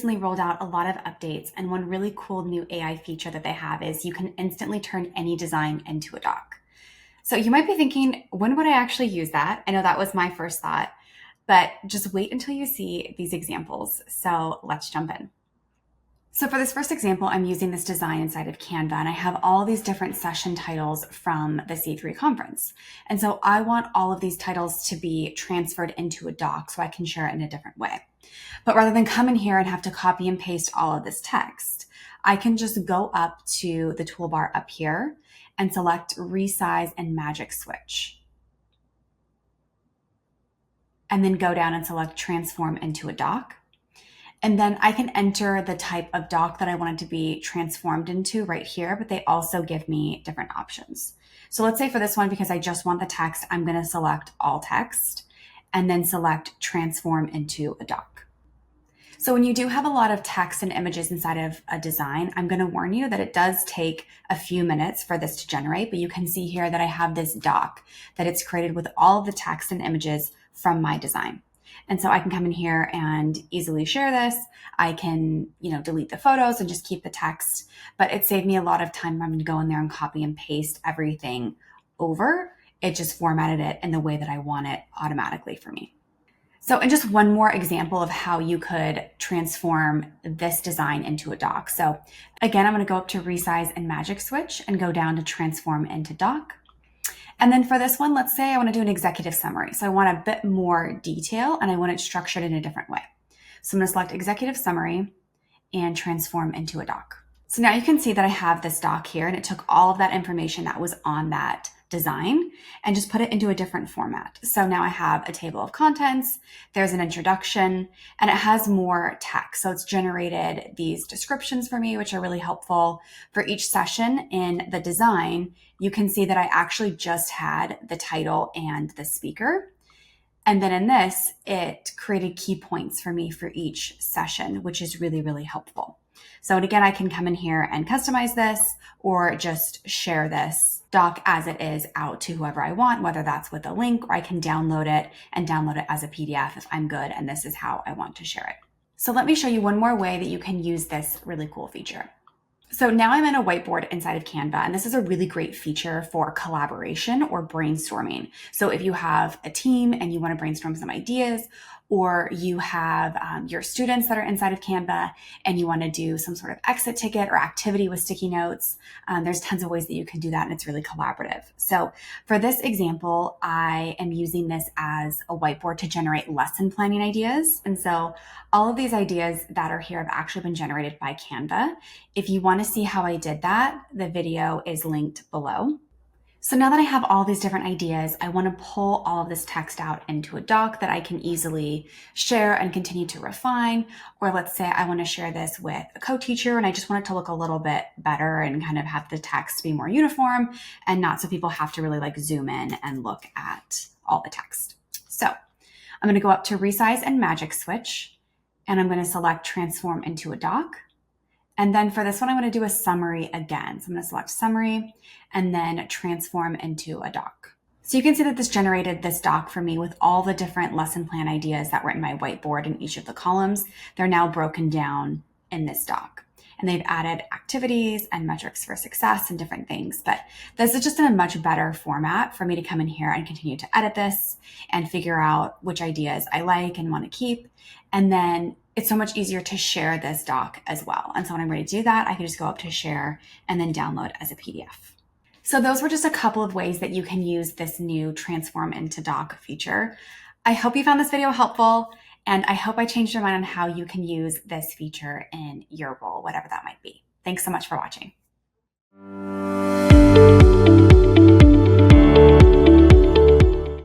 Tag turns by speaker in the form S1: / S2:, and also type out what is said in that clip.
S1: recently rolled out a lot of updates, and one really cool new AI feature that they have is you can instantly turn any design into a doc. So you might be thinking, when would I actually use that? I know that was my first thought, but just wait until you see these examples. So let's jump in. So for this first example, I'm using this design inside of Canva, and I have all these different session titles from the C3 conference. And so I want all of these titles to be transferred into a doc so I can share it in a different way. But rather than come in here and have to copy and paste all of this text, I can just go up to the toolbar up here and select Resize and Magic Switch. And then go down and select Transform into a doc. And then I can enter the type of doc that I want it to be transformed into right here, but they also give me different options. So let's say for this one, because I just want the text, I'm going to select all text and then select transform into a doc. So when you do have a lot of text and images inside of a design, I'm going to warn you that it does take a few minutes for this to generate, but you can see here that I have this doc that it's created with all of the text and images from my design. And so I can come in here and easily share this. I can, delete the photos and just keep the text, but it saved me a lot of time. I'm going to go in there and copy and paste everything over. It just formatted it in the way that I want it automatically for me. So, and just one more example of how you could transform this design into a doc. So again, I'm going to go up to Resize and Magic Switch and go down to Transform into Doc. And then for this one, let's say I want to do an executive summary. So I want a bit more detail and I want it structured in a different way. So I'm going to select executive summary and transform into a doc. So now you can see that I have this doc here, and it took all of that information that was on that design and just put it into a different format. So now I have a table of contents, there's an introduction, and it has more text. So it's generated these descriptions for me, which are really helpful. For each session in the design, you can see that I actually just had the title and the speaker. And then in this, it created key points for me for each session, which is really, really helpful. So again, I can come in here and customize this or just share this doc as it is out to whoever I want, whether that's with a link, or I can download it and download it as a PDF if I'm good and this is how I want to share it. So let me show you one more way that you can use this really cool feature. So now I'm in a whiteboard inside of Canva, and this is a really great feature for collaboration or brainstorming. So if you have a team and you want to brainstorm some ideas, or you have your students that are inside of Canva and you want to do some sort of exit ticket or activity with sticky notes, there's tons of ways that you can do that, and it's really collaborative. So for this example, I am using this as a whiteboard to generate lesson planning ideas. And so all of these ideas that are here have actually been generated by Canva. If you want to see how I did that, the video is linked below. So now that I have all these different ideas, I want to pull all of this text out into a doc that I can easily share and continue to refine. Or let's say I want to share this with a co-teacher and I just want it to look a little bit better and kind of have the text be more uniform and not so people have to really zoom in and look at all the text. So I'm going to go up to Resize and Magic Switch, and I'm going to select Transform into a Doc. And then for this one, I'm going to do a summary again. So I'm going to select summary and then transform into a doc. So you can see that this generated this doc for me with all the different lesson plan ideas that were in my whiteboard in each of the columns. They're now broken down in this doc. And they've added activities and metrics for success and different things. But this is just in a much better format for me to come in here and continue to edit this and figure out which ideas I like and want to keep. And then it's so much easier to share this doc as well. And so when I'm ready to do that, I can just go up to share and then download as a PDF. So those were just a couple of ways that you can use this new transform into doc feature. I hope you found this video helpful, and I hope I changed your mind on how you can use this feature in your role, whatever that might be. Thanks so much for watching.